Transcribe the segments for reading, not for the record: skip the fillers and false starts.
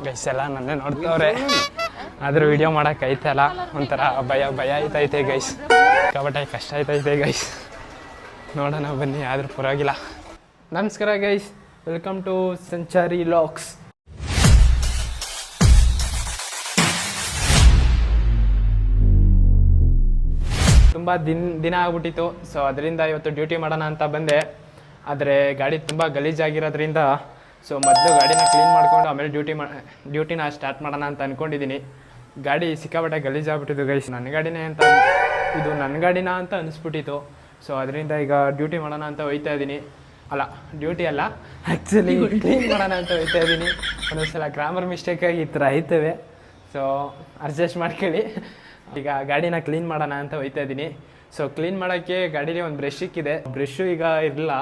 Guys ಎಲ್ಲ ನನ್ನೇ ನೋಡ್ತವ್ರೆ, ಆದರೂ ವಿಡಿಯೋ ಮಾಡೋಕೆ ಐತಲ್ಲ ಒಂಥರ ಭಯ ಆಯ್ತೈತೆ ಗೈಸ್. ಸಿಕ್ಕಾಪಟ್ಟೆ ಕಷ್ಟ ಆಯ್ತೈತೆ ಗೈಸ್. ನೋಡೋಣ ಬನ್ನಿ, ಆದರೂ ಪರವಾಗಿಲ್ಲ. ನಮಸ್ಕಾರ ಗೈಸ್, ವೆಲ್ಕಮ್ ಟು ಸಂಚಾರಿ ಲಾಕ್ಸ್. ತುಂಬ ದಿನ ಆಗ್ಬಿಟ್ಟಿತ್ತು. ಸೊ ಅದರಿಂದ ಇವತ್ತು ಡ್ಯೂಟಿ ಮಾಡೋಣ ಅಂತ ಬಂದೆ. ಆದರೆ ಗಾಡಿ ತುಂಬ ಗಲೀಜಾಗಿರೋದ್ರಿಂದ ಸೊ ಮೊದಲು ಗಾಡಿನ ಕ್ಲೀನ್ ಮಾಡ್ಕೊಂಡು ಆಮೇಲೆ ಡ್ಯೂಟಿನ ಸ್ಟಾರ್ಟ್ ಮಾಡೋಣ ಅಂತ ಅಂದ್ಕೊಂಡಿದ್ದೀನಿ. ಗಾಡಿ ಸಿಕ್ಕಾಪಟ್ಟೆ ಗಲೀಜಾಗ್ಬಿಟ್ಟಿದ್ದು ಗೈಸ್. ಇದು ನನ್ನ ಗಾಡಿನ ಅಂತ ಅನಿಸ್ಬಿಟ್ಟಿತ್ತು. ಸೊ ಅದರಿಂದ ಈಗ ಡ್ಯೂಟಿ ಮಾಡೋಣ ಅಂತ ಹೋಗ್ತಾ ಇದ್ದೀನಿ. ಡ್ಯೂಟಿ ಅಲ್ಲ, ಆ್ಯಕ್ಚುಲಿ ಕ್ಲೀನ್ ಮಾಡೋಣ ಅಂತ ಹೋಗ್ತಾ ಇದ್ದೀನಿ. ಒಂದೊಂದ್ಸಲ ಗ್ರಾಮರ್ ಮಿಸ್ಟೇಕಾಗಿ ಈ ಥರ ಆಯ್ತವೆ. ಸೊ ಅಡ್ಜಸ್ಟ್ ಮಾಡ್ಕೊಳ್ಳಿ. ಈಗ ಗಾಡಿನ ಕ್ಲೀನ್ ಮಾಡೋಣ ಅಂತ ಹೋಗ್ತಾ ಇದ್ದೀನಿ. ಸೊ ಕ್ಲೀನ್ ಮಾಡೋಕ್ಕೆ ಗಾಡೀಲಿ ಒಂದು ಬ್ರಷ್ ಸಿಕ್ಕಿದೆ. ಬ್ರಷ್ಷು ಈಗ ಇರಲಿಲ್ಲ,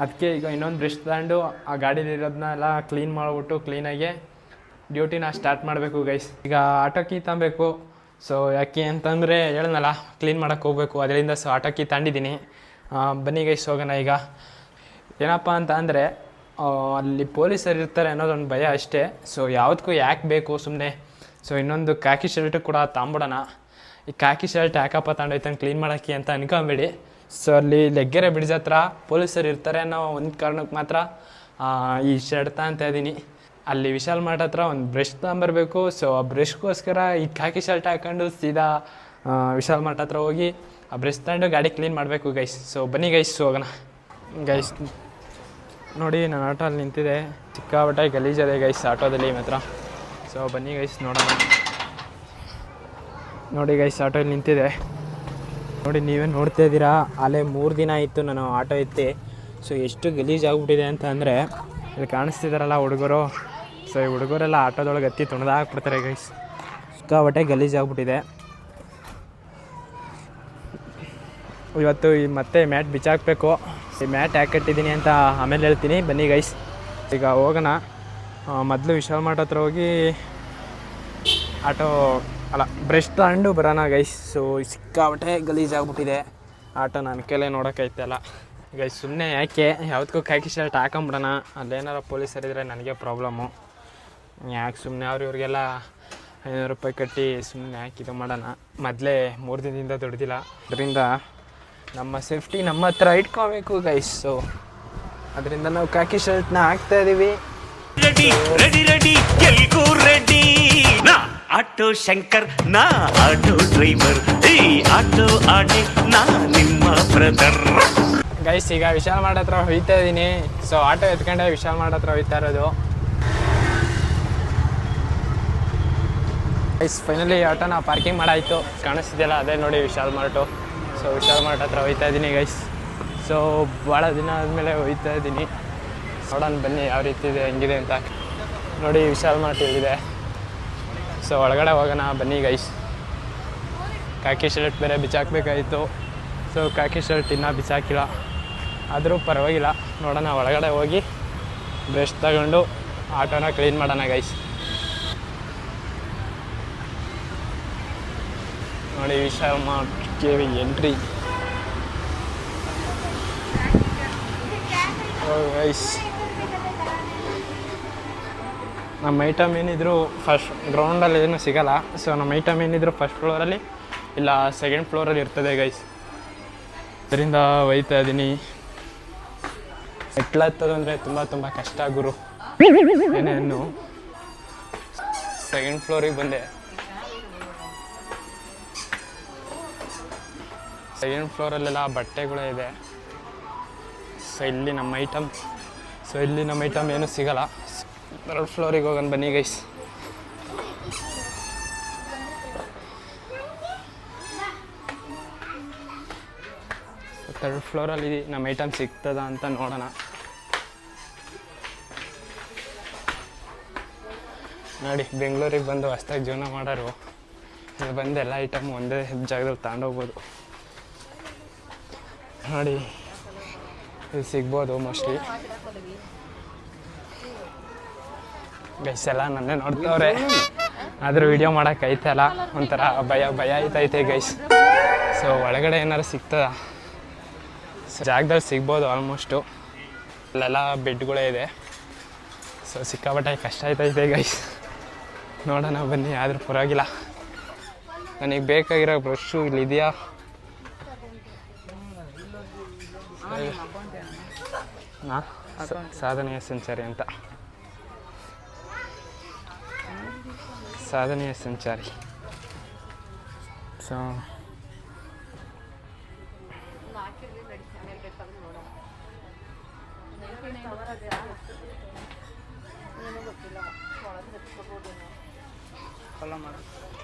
ಅದಕ್ಕೆ ಈಗ ಇನ್ನೊಂದು ಬ್ರಷ್ ತಗೊಂಡು ಆ ಗಾಡೀಲಿರೋದನ್ನೆಲ್ಲ ಕ್ಲೀನ್ ಮಾಡಿಬಿಟ್ಟು ಕ್ಲೀನಾಗಿ ಡ್ಯೂಟಿನ ಸ್ಟಾರ್ಟ್ ಮಾಡಬೇಕು ಗೈಸ್. ಈಗ ಆಟೋ ಕೀ ತಗೊಬೇಕು. ಸೊ ಯಾಕೆ ಅಂತಂದರೆ ಹೇಳನಲ್ಲ, ಕ್ಲೀನ್ ಮಾಡೋಕ್ಕೆ ಹೋಗಬೇಕು, ಅದರಿಂದ ಸೊ ಆಟೋ ಕೀ ತಗೊಂಡಿದ್ದೀನಿ. ಬನ್ನಿ ಗೈಸ್ ಹೋಗೋಣ. ಈಗ ಏನಪ್ಪ ಅಂತ ಅಂದರೆ ಅಲ್ಲಿ ಪೊಲೀಸರು ಇರ್ತಾರೆ ಅನ್ನೋದೊಂದು ಭಯ ಅಷ್ಟೇ. ಸೊ ಯಾವುದಕ್ಕೂ ಯಾಕೆ ಬೇಕು ಸುಮ್ಮನೆ. ಸೊ ಇನ್ನೊಂದು ಕಾಕಿ ಶರ್ಟು ಕೂಡ ತಗೊಂಬಿಡೋಣ. ಈ ಕಾಕಿ ಶರ್ಟ್ ಯಾಕಪ್ಪ ತಗೊಂಡೋಯ್ತಾನೆ ಕ್ಲೀನ್ ಮಾಡೋಕ್ಕೆ ಅಂತ ಅನ್ಕೊಂಬೇಡಿ. ಸೊ ಅಲ್ಲಿ ಲೆಗ್ಗೆರೆ ಬ್ರಿಡ್ಜ್ ಹತ್ರ ಪೊಲೀಸರು ಇರ್ತಾರೆ ಅನ್ನೋ ಒಂದು ಕಾರಣಕ್ಕೆ ಮಾತ್ರ ಈ ಶರ್ಟ್ ತಗೊಂತ ಇದ್ದೀನಿ. ಅಲ್ಲಿ ವಿಶಾಲ್ ಮಾರ್ಟ್ ಹತ್ರ ಒಂದು ಬ್ರಷ್ ತಗೊಂಬರ್ಬೇಕು. ಸೊ ಆ ಬ್ರಷ್ಗೋಸ್ಕರ ಈ ಕಾಕಿ ಶರ್ಟ್ ಹಾಕೊಂಡು ಸೀದಾ ವಿಶಾಲ್ ಮಾರ್ಟ್ ಹತ್ರ ಹೋಗಿ ಆ ಬ್ರಷ್ ತಗೊಂಡು ಗಾಡಿ ಕ್ಲೀನ್ ಮಾಡಬೇಕು ಗೈಸ್. ಸೊ ಬನ್ನಿ ಗೈಸ್ ಹೋಗೋಣ. ಗೈಸ್ ನೋಡಿ, ನನ್ನ ಆಟೋ ಅಲ್ಲಿ ನಿಂತಿದೆ. ಸಿಕ್ಕಾಪಟ್ಟೆ ಗಲೀಜದೆ ಗೈಸ್ ಆಟೋದಲ್ಲಿ ಮಾತ್ರ. ಸೊ ಬನ್ನಿ ಗೈಸ್ ನೋಡೋಣ. ನೋಡಿ ಗೈಸ್, ಆಟೋ ಇಲ್ಲಿ ನಿಂತಿದೆ ನೋಡಿ, ನೀವೇ ನೋಡ್ತಾ ಇದ್ದೀರಾ. ಅಲ್ಲೇ 3 ದಿನ ಆಯಿತು ನಾನು ಆಟೋ ಎತ್ತಿ. ಸೊ ಎಷ್ಟು ಗಲೀಜಾಗ್ಬಿಟ್ಟಿದೆ ಅಂತ ಅಂದರೆ, ಇಲ್ಲಿ ಕಾಣಿಸ್ತಿದ್ದಾರಲ್ಲ ಹುಡುಗರು. ಸೊ ಈ ಹುಡುಗರೆಲ್ಲ ಆಟೋದೊಳಗೆ ಎತ್ತಿ ತುಣಿದಾಕ್ಬಿಡ್ತಾರೆ ಗೈಸ್. ಸಿಕ್ಕಾಪಟ್ಟೆ ಗಲೀಜಾಗ್ಬಿಟ್ಟಿದೆ. ಇವತ್ತು ಮತ್ತೆ ಮ್ಯಾಟ್ ಬಿಚ್ಚಾಕಬೇಕು. ಈ ಮ್ಯಾಟ್ ಯಾಕೆ ಕಟ್ಟಿದ್ದೀನಿ ಅಂತ ಆಮೇಲೆ ಹೇಳ್ತೀನಿ. ಬನ್ನಿ ಗೈಸ್ ಈಗ ಹೋಗೋಣ. ಮೊದಲು ವಿಶಾಲ್ ಮಾರ್ಟ್ ಹತ್ರ ಹೋಗಿ ಬ್ರಷ್ ತಗೊಂಡು ಬರೋಣ ಗೈಸ್. ಸೊ ಸಿಕ್ಕಾಪಟ್ಟೆ ಗಲೀಜಾಗ್ಬಿಟ್ಟಿದೆ ಆಟೋ. ನನ್ನ ಕೈಲೇ ನೋಡೋಕ್ಕೈತಲ್ಲ ಗೈಸ್. ಸುಮ್ಮನೆ ಯಾಕೆ ಯಾವುದಕ್ಕೂ ಕಾಕಿ ಶರ್ಟ್ ಹಾಕೊಂಬಿಡೋಣ. ಅಲ್ಲೇನಾರು ಪೊಲೀಸರಿದ್ದರೆ ನನಗೆ ಪ್ರಾಬ್ಲಮ್ಮು. ಯಾಕೆ ಸುಮ್ಮನೆ ಇವ್ರಿಗೆಲ್ಲ 500 ರೂಪಾಯಿ ಕಟ್ಟಿ ಸುಮ್ಮನೆ ಯಾಕೆ ಇದು ಮಾಡೋಣ. ಮೊದಲೇ 3 ದಿನದಿಂದ ದುಡ್ದಿಲ್ಲ, ಅದರಿಂದ ನಮ್ಮ ಸೇಫ್ಟಿ ನಮ್ಮ ಹತ್ರ ಇಟ್ಕೋಬೇಕು ಗೈಸ್. ಸೊ ಅದರಿಂದ ನಾವು ಕಾಕಿ ಶರ್ಟ್ನ ಹಾಕ್ತಾ ಇದ್ದೀವಿ. ಆಟೋ ಶಂಕರ್ ನಾ ಆಟೋ ಡ್ರೈವರ್, ಈ ಆಟೋ ಆಡಿ ನಾ ನಿಮ್ಮ ಬ್ರದರ್. ಗೈಸ್ ಈಗ ವಿಶಾಲ್ ಮಾರ್ಟ್ ಹತ್ರ ಹೋಗ್ತಾ ಇದ್ದೀನಿ. ಸೊ ಆಟೋ ಎತ್ಕೊಂಡೆ ವಿಶಾಲ್ ಮಾರ್ಟ್ ಹತ್ರ ಹೋಗ್ತಾ ಇರೋದು ಗೈಸ್. ಫೈನಲಿ ಆಟೋನ ಪಾರ್ಕಿಂಗ್ ಮಾಡಾಯಿತು. ಕಾಣಿಸ್ತಿದೆಯಲ್ಲ, ಅದೇ ನೋಡಿ Vishal mart. So Vishal mart ಹತ್ರ ಹೋಗ್ತಾ ಇದ್ದೀನಿ ಗೈಸ್. ಸೊ ಭಾಳ ದಿನ ಆದಮೇಲೆ ಹೋಗ್ತಾ ಇದ್ದೀನಿ. ನೋಡೋಣ ಬನ್ನಿ ಯಾವ ರೀತಿ ಇದೆ, ಹೆಂಗಿದೆ ಅಂತ. ನೋಡಿ ವಿಶಾಲ್ ಮಾರ್ಟ್ ಇದೆ. ಸೊ ಒಳಗಡೆ ಹೋಗೋಣ ಬನ್ನಿ ಗೈಸ್. ಕಾಕಿ ಶರ್ಟ್ ಬೇರೆ ಬಿಚ್ಚಾಕಬೇಕಾಯಿತು. ಸೊ ಕಾಕಿ ಶರ್ಟ್ ಇನ್ನೂ ಬಿಚ್ಚಾಕಿಲ್ಲ, ಆದರೂ ಪರವಾಗಿಲ್ಲ. ನೋಡೋಣ ಒಳಗಡೆ ಹೋಗಿ ಬ್ರಷ್ ತಗೊಂಡು ಆಟೋನ ಕ್ಲೀನ್ ಮಾಡೋಣ ಗೈಸ್. ನೋಡಿ Vishal mart K entry. Guys ನಮ್ಮ ಐಟಮ್ ಏನಿದ್ರು ಫಸ್ಟ್ ಗ್ರೌಂಡಲ್ಲಿ ಏನೂ ಸಿಗೋಲ್ಲ. ಸೊ ನಮ್ಮ ಐಟಮ್ ಏನಿದ್ರು ಫಸ್ಟ್ ಫ್ಲೋರಲ್ಲಿ ಇಲ್ಲ ಸೆಕೆಂಡ್ ಫ್ಲೋರಲ್ಲಿ ಇರ್ತದೆ ಗೈಸ್. ಅದರಿಂದ ಒಯ್ತಾ ಇದ್ದೀನಿ. ಮೆಟ್ಲತ್ತದು ಅಂದರೆ ತುಂಬ ಕಷ್ಟ ಗುರು. ಏನೇನು ಸೆಕೆಂಡ್ ಫ್ಲೋರಿಗೆ ಬಂದೆ. ಸೆಕೆಂಡ್ ಫ್ಲೋರಲ್ಲೆಲ್ಲ ಬಟ್ಟೆಗಳೇ ಇದೆ. ಸೊ ಇಲ್ಲಿ ನಮ್ಮ ಐಟಮ್ ಏನೂ ಸಿಗೋಲ್ಲ. 3rd ಫ್ಲೋರಿಗೆ ಹೋಗೋಣ ಬನ್ನಿ ಗೈಸ್. ಥರ್ಡ್ ಫ್ಲೋರಲ್ಲಿ ನಮ್ಮ ಐಟಮ್ ಸಿಗ್ತದ ಅಂತ ನೋಡೋಣ. ನೋಡಿ, ಬೆಂಗಳೂರಿಗೆ ಬಂದು ಹೊಸ್ದಾಗಿ ಜೀವನ ಮಾಡೋರು ಇಲ್ಲಿ ಬಂದು ಎಲ್ಲ ಐಟಮ್ ಒಂದೇ ಜಾಗದಲ್ಲಿ ತಗೊಂಡೋಗ್ಬೋದು. ನೋಡಿ ಇಲ್ಲಿ ಸಿಗ್ಬೋದು ಮೋಸ್ಟ್ಲಿ. ಗೈಸ್ ಎಲ್ಲ ನನ್ನೇ ನೋಡ್ತವ್ರೆ, ಆದರೂ ವಿಡಿಯೋ ಮಾಡೋಕೆ ಐತಲ್ಲ ಒಂಥರ ಭಯ ಆಯ್ತೈತೆ ಗೈಸ್. ಸೊ ಒಳಗಡೆ ಏನಾರು ಸಿಗ್ತದ? ಜಾಗದಲ್ಲಿ ಸಿಗ್ಬೋದು ಆಲ್ಮೋಸ್ಟು. ಅಲ್ಲೆಲ್ಲ ಬೆಡ್ಗಳೇ ಇದೆ. ಸೊ ಸಿಕ್ಕಾಪಟ್ಟೆ ಕಷ್ಟ ಆಯ್ತೈತೆ ಗೈಸ್. ನೋಡೋಣ ಬನ್ನಿ, ಆದರೂ ಪರವಾಗಿಲ್ಲ. ನನಗೆ ಬೇಕಾಗಿರೋ ಬ್ರಷು ಇಲ್ಲಿದೆಯಾ? ಸಾಧನೆಯ ಸಂಚಾರಿ ಅಂತ, ಸಾಧನೆಯ ಸಂಚಾರಿ. So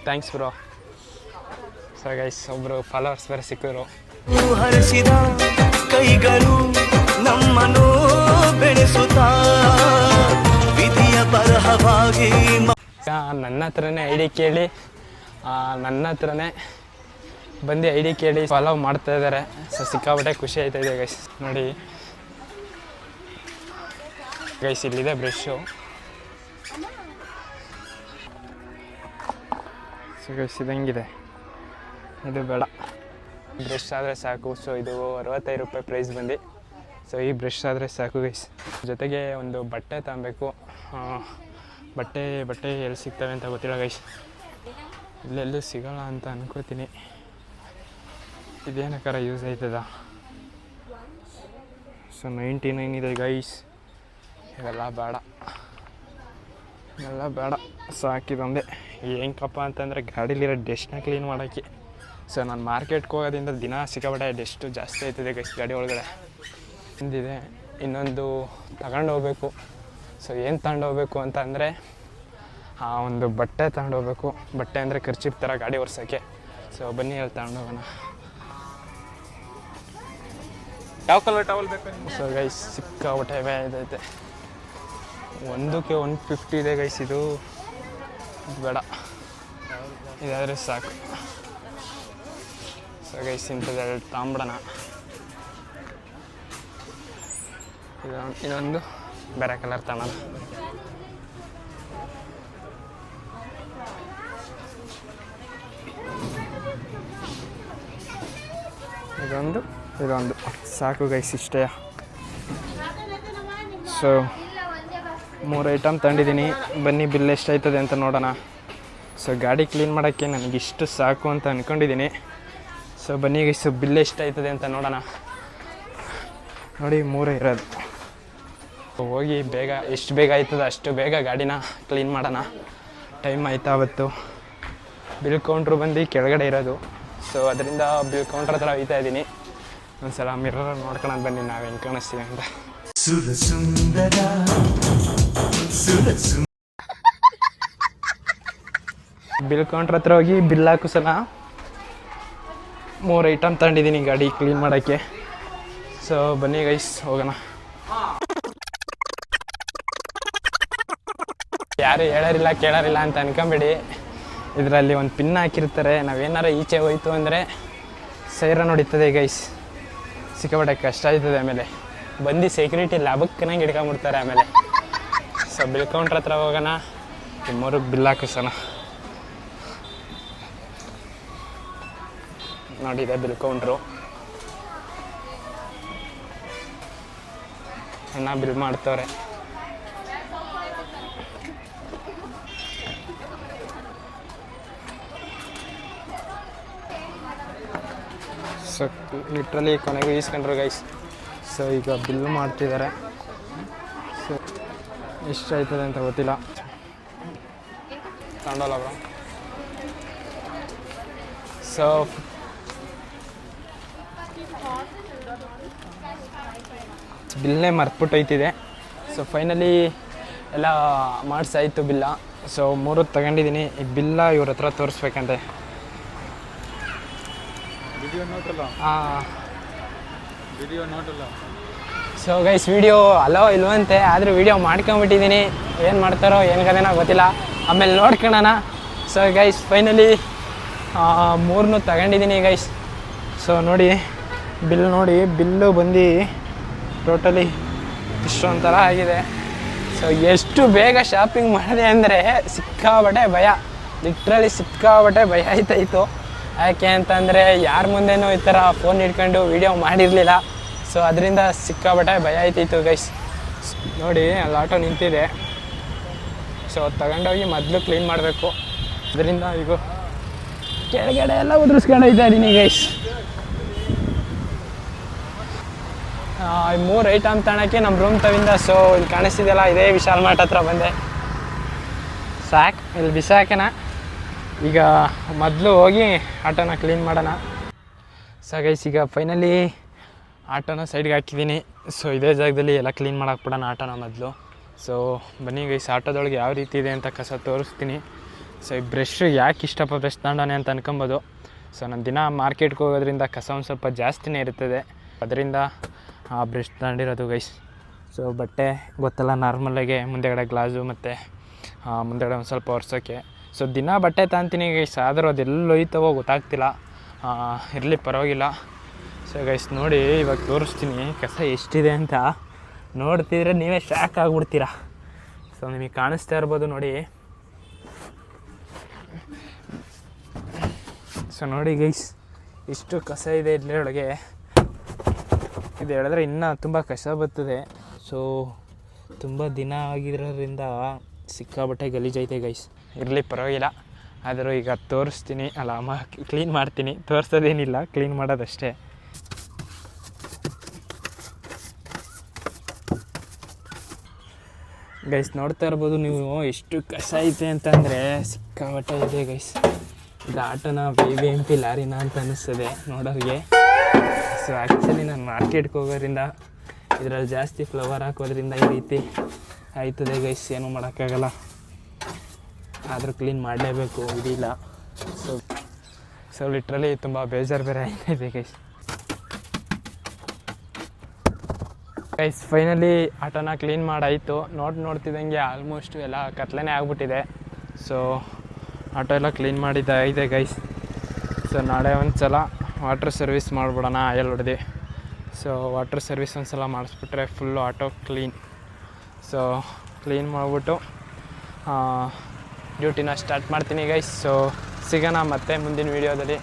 thanks bro. So guys, ಒಬ್ಬರು ಫಾಲೋವರ್ಸ್ ಬೇರೆ ಸಿಕ್ಕಿದ್ರು. ಹರಿಸಿದ ಕೈಗಳು ನಮ್ಮನ್ನು ಬೆಳೆಸುತ್ತಾ ವಿಧಿಯ ಬರಹವಾಗಿ ನನ್ನ ಹತ್ರನೇ ಐ ಡಿ ಕೇಳಿ, ನನ್ನ ಹತ್ರನೇ ಬಂದು ಐ ಡಿ ಕೇಳಿ ಫಾಲೋ ಮಾಡ್ತಾ ಇದ್ದಾರೆ. ಸೊ ಸಿಕ್ಕಾಪಟ್ಟೆ ಖುಷಿ ಆಯ್ತಾ ಇದೆ ಗೈಸ್. ನೋಡಿ ಗೈಸ್, ಇಲ್ಲಿದೆ ಬ್ರಷು. ಸೊ ಗೈಸ್, ಇದು ಹೆಂಗಿದೆ? ಇದು ಬೇಡ, ಬ್ರಷ್ ಆದರೆ ಸಾಕು. ಸೊ ಇದು 65 ರೂಪಾಯಿ ಪ್ರೈಸ್ ಬಂದು. ಸೊ ಈ ಬ್ರಷ್ ಆದರೆ ಸಾಕು ಗೈಸ್. ಜೊತೆಗೆ ಒಂದು ಬಟ್ಟೆ ತಗೊಬೇಕು. ಬಟ್ಟೆ ಎಲ್ಲಿ ಸಿಗ್ತವೆ ಅಂತ ಗೊತ್ತಿಲ್ಲ ಗೈಸ್. ಇಲ್ಲೆಲ್ಲೂ ಸಿಗೋಲ್ಲ ಅಂತ ಅನ್ಕೋತೀನಿ. ಇದೇನಕ್ಕಾರ ಯೂಸ್ ಆಯ್ತದ? ಸೊ 99 ಇದೆ ಗೈಸ್. ಇವೆಲ್ಲ ಬೇಡ, ಸೊ ಹಾಕಿದೊಂದೇ. ಹೆಂಗಪ್ಪ ಅಂತಂದರೆ ಗಾಡೀಲಿರೋ ಡಸ್ಟ್ನ ಕ್ಲೀನ್ ಮಾಡೋಕ್ಕೆ. ಸೊ ನಾನು ಮಾರ್ಕೆಟ್ಗೆ ಹೋಗೋದ್ರಿಂದ ದಿನ ಸಿಕ್ಕಾಪಟ್ಟೆ ಡಸ್ಟು ಜಾಸ್ತಿ ಆಯ್ತದೆ ಗೈಸ್ ಗಾಡಿ ಒಳಗಡೆ. ಒಂದಿದೆ, ಇನ್ನೊಂದು ತಗೊಂಡು ಹೋಗ್ಬೇಕು. ಸೊ ಏನು ತಗೊಂಡು ಹೋಗ್ಬೇಕು ಅಂತ ಅಂದರೆ ಒಂದು ಬಟ್ಟೆ ತಗೊಂಡು ಹೋಗ್ಬೇಕು. ಬಟ್ಟೆ ಅಂದರೆ ಖರ್ಚಿಪ್ ಥರ ಗಾಡಿ ಒರ್ಸೋಕ್ಕೆ. ಸೊ ಬನ್ನಿ ಅಲ್ಲಿ ತಗೊಂಡು ಹೋಗೋಣ. ಯಾವ ಕಲರ್ ಟವಲ್ ಬೇಕು? ಸೊ ಗೈಸ್, ಸಿಕ್ಕಾಪಟ್ಟೆ ಇದೈತೆ. ಒಂದಕ್ಕೆ 150 ಇದೆ ಗೈಸ್. ಇದು ಬೇಡ, ಇದಾದರೆ ಸಾಕು. ಸೊ ಗೈಸ್, ಇಂಥದ್ದು ತಾಂಬಿಡೋಣ. ಇನ್ನೊಂದು ಬೇರೆ ಕಲರ್ ತಗೋಣ. ಇದೊಂದು ಸಾಕು ಗೈಸ್, ಇಷ್ಟೇ. ಸೊ 3 ಐಟಮ್ ತಗೊಂಡಿದ್ದೀನಿ. ಬನ್ನಿ ಬಿಲ್ ಎಷ್ಟಾಯ್ತದೆ ಅಂತ ನೋಡೋಣ. ಸೊ ಗಾಡಿ ಕ್ಲೀನ್ ಮಾಡೋಕ್ಕೆ ನನಗಿಷ್ಟು ಸಾಕು ಅಂತ ಅಂದ್ಕೊಂಡಿದ್ದೀನಿ. ಸೊ ಬನ್ನಿ ಗೈಸ್, ಬಿಲ್ ಎಷ್ಟಾಯ್ತದೆ ಅಂತ ನೋಡೋಣ. ನೋಡಿ 3 ಇರೋದು. ಹೋಗಿ ಬೇಗ, ಎಷ್ಟು ಬೇಗ ಆಯ್ತದೆ ಅಷ್ಟು ಬೇಗ ಗಾಡಿನ ಕ್ಲೀನ್ ಮಾಡೋಣ. ಟೈಮ್ ಆಯ್ತಾ ಅವತ್ತು. ಬಿಲ್ ಕೌಂಟ್ರು ಬಂದು ಕೆಳಗಡೆ ಇರೋದು. ಸೊ ಅದರಿಂದ ಬಿಲ್ ಕೌಂಟ್ರ್ ಹತ್ರ ಹೋಗ್ತಾ ಇದ್ದೀನಿ. ಒಂದು ಸಲ ಮಿರರ್ ನೋಡ್ಕೊಳ್ಳೋದು ಬನ್ನಿ, ನಾವು ಹೆಂಗೆ ಕಾಣಿಸ್ತೀವಿ ಅಂತ. ಬಿಲ್ ಕೌಂಟ್ರ್ ಹತ್ರ ಹೋಗಿ ಬಿಲ್ ಹಾಕು ಸಲ. 3 ಐಟಮ್ ತಗೊಂಡಿದ್ದೀನಿ ಗಾಡಿ ಕ್ಲೀನ್ ಮಾಡೋಕ್ಕೆ. ಸೊ ಬನ್ನಿ ಗೈಸ್, ಹೋಗೋಣ. ಯಾರು ಹೇಳೋರಿಲ್ಲ ಕೇಳೋರಿಲ್ಲ ಅಂತ ಅನ್ಕೊಂಬೇಡಿ. ಇದರಲ್ಲಿ ಒಂದು ಪಿನ್ ಹಾಕಿರ್ತಾರೆ. ನಾವೇನಾರು ಈಚೆ ಹೋಯ್ತು ಅಂದರೆ ಸೈರನ್ ಹೊಡಿತದೆ ಗೈಸ್. ಸಿಕ್ಕಾಪಟ್ಟೆ ಕಷ್ಟ ಆಯ್ತದೆ. ಆಮೇಲೆ ಬಂದು ಸೆಕ್ಯೂರಿಟಿ ಲಾಭಕ್ಕನಂಗೆ ಹಿಡ್ಕೊಂಬಿಡ್ತಾರೆ ಆಮೇಲೆ. ಸೊ ಬಿಲ್ ಕೌಂಟ್ರ್ ಹತ್ರ ಹೋಗೋಣ. 3ಕ್ಕೆ ಬಿಲ್ ಹಾಕಿಸೋಣ. ನೋಡಿದೆ ಬಿಲ್ ಕೌಂಟ್ರು. ಅಣ್ಣ ಬಿಲ್ ಮಾಡ್ತವ್ರೆ. ಸೊ ಲಿಟ್ರಲಿ ಕೊನೆಗೂ ಈಸ್ಕೊಂಡ್ರು ಗೈಸ್. ಸೊ ಈಗ ಬಿಲ್ ಮಾಡ್ತಿದ್ದಾರೆ. ಸೊ ಎಷ್ಟು ಆಯ್ತದೆ ಅಂತ ಗೊತ್ತಿಲ್ಲ. ತಗೊಂಡೋಲ್ಲ ಬ್ರೋ. ಸೊ ಬಿಲ್ನೇ ಮರ್ತ್ಬಿಟ್ಟೈತಿದೆ. ಸೊ ಫೈನಲಿ ಎಲ್ಲ ಮಾಡಿಸಾಯ್ತು ಬಿಲ್ಲ. ಸೊ 3 ತಗೊಂಡಿದ್ದೀನಿ. ಈ ಬಿಲ್ಲ ಇವ್ರ ಹತ್ರ ತೋರಿಸ್ಬೇಕಂತೆ. ಸೊ ಗೈಸ್, ವಿಡಿಯೋ ಅಲೋ ಇಲ್ವಂತೆ, ಆದರೂ ವಿಡಿಯೋ ಮಾಡ್ಕೊಂಬಿಟ್ಟಿದ್ದೀನಿ. ಏನು ಮಾಡ್ತಾರೋ ಏನು ಕದೇನೋ ಗೊತ್ತಿಲ್ಲ, ಆಮೇಲೆ ನೋಡ್ಕೊಳ್ಳೋಣ. ಸೊ ಗೈಸ್, ಫೈನಲಿ 3 ತಗೊಂಡಿದ್ದೀನಿ ಗೈಸ್. ಸೊ ನೋಡಿ ಬಿಲ್, ನೋಡಿ ಬಿಲ್ಲು ಬಂದು ಟೋಟಲಿ ಇಷ್ಟೊಂಥರ ಆಗಿದೆ. ಸೊ ಎಷ್ಟು ಬೇಗ ಶಾಪಿಂಗ್ ಮಾಡಿದೆ ಅಂದರೆ ಸಿಕ್ಕಾಬಟ್ಟೆ ಭಯ, ಲಿಟ್ರಲಿ ಸಿಕ್ಕಾಬಟ್ಟೆ ಭಯ ಆಯ್ತಾಯಿತು. ಯಾಕೆ ಅಂತಂದರೆ ಯಾರ ಮುಂದೆನೂ ಈ ಥರ ಫೋನ್ ಹಿಡ್ಕೊಂಡು ವೀಡಿಯೋ ಮಾಡಿರಲಿಲ್ಲ. ಸೊ ಅದರಿಂದ ಸಿಕ್ಕಾಬಟ್ಟೆ ಭಯ ಆಯ್ತಿತ್ತು ಗೈಸ್. ನೋಡಿ ಅಲ್ಲಿ ಆಟೋ ನಿಂತಿದೆ. ಸೊ ತಗೊಂಡೋಗಿ ಮೊದಲು ಕ್ಲೀನ್ ಮಾಡಬೇಕು. ಅದರಿಂದ ಈಗ ಕೆಳಗಡೆ ಎಲ್ಲ ಉದುರಿಸ್ಕೊಂಡು ಹೋಗ್ತಾ ಇದ್ದೀನಿ ಗೈಸ್. 3 ಐಟಮ್ ತಗೊಳಕ್ಕೆ ನಮ್ಮ ರೂಮ್ ತವಿಂದ. ಸೊ ಇಲ್ಲಿ ಕಾಣಿಸ್ತಿದೆಯಲ್ಲ, ಇದೇ ವಿಶಾಲ್ ಮಾರ್ಟ್ ಹತ್ರ ಬಂದೆ. ಸಾಕು, ಇಲ್ಲಿ ಬಿಸಾಕೋಣ. ಈಗ ಮೊದಲು ಹೋಗಿ ಆಟೋನ ಕ್ಲೀನ್ ಮಾಡೋಣ. ಸೊ ಗೈಸ್, ಈಗ ಫೈನಲಿ ಆಟೋನ ಸೈಡ್ಗೆ ಹಾಕಿದ್ದೀನಿ. ಸೊ ಇದೇ ಜಾಗದಲ್ಲಿ ಎಲ್ಲ ಕ್ಲೀನ್ ಮಾಡಾಕ್ಬಿಡೋಣ ಆಟೋನ ಮೊದಲು. ಸೊ ಬನ್ನಿ ಗೈಸ್, ಆಟೋದೊಳಗೆ ಯಾವ ರೀತಿ ಇದೆ ಅಂತ ಕಸ ತೋರಿಸ್ತೀನಿ. ಸೊ ಈ ಬ್ರಷ್ ಯಾಕೆ ಇಷ್ಟಪ್ಪ ಬ್ರಷ್ ತಗೊಂಡಾನೆ ಅಂತ ಅನ್ಕೊಬೋದು. ಸೊ ನಾನು ದಿನ ಮಾರ್ಕೆಟ್ಗೆ ಹೋಗೋದ್ರಿಂದ ಕಸ ಒಂದು ಸ್ವಲ್ಪ ಜಾಸ್ತಿನೇ ಇರ್ತದೆ, ಅದರಿಂದ ಆ ಬ್ರಷ್ ತಗೊಂಡಿರೋದು ಗೈಸ್. ಸೊ ಬಟ್ಟೆ ಗೊತ್ತಲ್ಲ, ನಾರ್ಮಲಾಗೆ ಮುಂದೆಗಡೆ ಗ್ಲಾಸು ಮತ್ತು ಮುಂದೆಗಡೆ ಒಂದು ಸ್ವಲ್ಪ ಒರೆಸೋಕ್ಕೆ. ಸೊ ದಿನ ಬಟ್ಟೆ ತಗೊಂತೀನಿ ಗೈಸ್, ಆದರೂ ಅದೆಲ್ಲ ಹೋಯ್ತವೋ ಗೊತ್ತಾಗ್ತಿಲ್ಲ. ಇರಲಿ ಪರವಾಗಿಲ್ಲ. ಸೊ ಗೈಸ್ ನೋಡಿ, ಇವಾಗ ತೋರಿಸ್ತೀನಿ ಕಸ ಎಷ್ಟಿದೆ ಅಂತ. ನೋಡ್ತಿದ್ರೆ ನೀವೇ ಶಾಕ್ ಆಗಿಬಿಡ್ತೀರಾ. ಸೊ ನಿಮಗೆ ಕಾಣಿಸ್ತಾ ಇರ್ಬೋದು ನೋಡಿ. ಸೊ ನೋಡಿ ಗೈಸ್, ಇಷ್ಟು ಕಸ ಇದೆ ಇಲ್ಲೊಳಗೆ. ಇದು ಹೇಳಿದ್ರೆ ಇನ್ನೂ ತುಂಬ ಕಸ ಬರ್ತದೆ. ಸೊ ತುಂಬ ದಿನ ಆಗಿರೋದ್ರಿಂದ ಸಿಕ್ಕಾಬಟ್ಟೆ ಗಲೀಜೈತೆ ಗೈಸ್. ಇರಲಿ ಪರವಾಗಿಲ್ಲ, ಆದರೂ ಈಗ ತೋರಿಸ್ತೀನಿ, ಕ್ಲೀನ್ ಮಾಡ್ತೀನಿ. ತೋರಿಸೋದೇನಿಲ್ಲ, ಕ್ಲೀನ್ ಮಾಡೋದಷ್ಟೇ. ಗೈಸ್ ನೋಡ್ತಾ ಇರ್ಬೋದು ನೀವು ಎಷ್ಟು ಕಸ ಐತೆ ಅಂತಂದರೆ ಸಿಕ್ಕಾಬಟ್ಟೆ ಇದೆ ಗೈಸ್. ಇದು ಆಟೋನ BBMP ಲಾರಿನ ಅಂತ ಅನ್ನಿಸ್ತದೆ ನೋಡೋರಿಗೆ. ಸೊ ಆ್ಯಕ್ಚುಲಿ ನಾನು ಮಾರ್ಕೆಟ್ಗೆ ಹೋಗೋದ್ರಿಂದ ಇದರಲ್ಲಿ ಜಾಸ್ತಿ ಫ್ಲವರ್ ಹಾಕೋದ್ರಿಂದ ಈ ರೀತಿ ಆಯ್ತದೆ ಗೈಸ್. ಏನೂ ಮಾಡೋಕ್ಕಾಗಲ್ಲ, ಆದರೂ ಕ್ಲೀನ್ ಮಾಡಲೇಬೇಕು, ಇದಿಲ್ಲ. ಸೊ ಲಿಟ್ರಲಿ ತುಂಬ ಬೇಜಾರು ಬೇರೆ ಆಯ್ತಾಯಿದೆ ಗೈಸ್. ಗೈಸ್ ಫೈನಲಿ ಆಟೋನ ಕ್ಲೀನ್ ಮಾಡಾಯಿತು. ನೋಡ್ತಿದ್ದಂಗೆ ಆಲ್ಮೋಸ್ಟ್ ಎಲ್ಲ ಕತ್ಲೇ ಆಗ್ಬಿಟ್ಟಿದೆ. ಸೊ ಆಟೋ ಎಲ್ಲ ಕ್ಲೀನ್ ಮಾಡಿದ್ದಾಗಿದೆ ಗೈಸ್. ಸೊ ನಾಳೆ ಒಂದು ಸಲ ವಾಟರ್ ಸರ್ವಿಸ್ ಮಾಡಿಬಿಡೋಣ ಆಯಲ್ ಹೊಡೆದು. ಸೊ ವಾಟರ್ ಸರ್ವಿಸ್ ಒಂದು ಸಲ ಮಾಡಿಸ್ಬಿಟ್ರೆ full auto clean. So clean ಮಾಡಿಬಿಟ್ಟು ಡ್ಯೂಟಿನ ಸ್ಟಾರ್ಟ್ ಮಾಡ್ತೀನಿ ಗೈಸ್. ಸೊ ಸಿಗೋಣ ಮತ್ತೆ ಮುಂದಿನ ವೀಡಿಯೋದಲ್ಲಿ.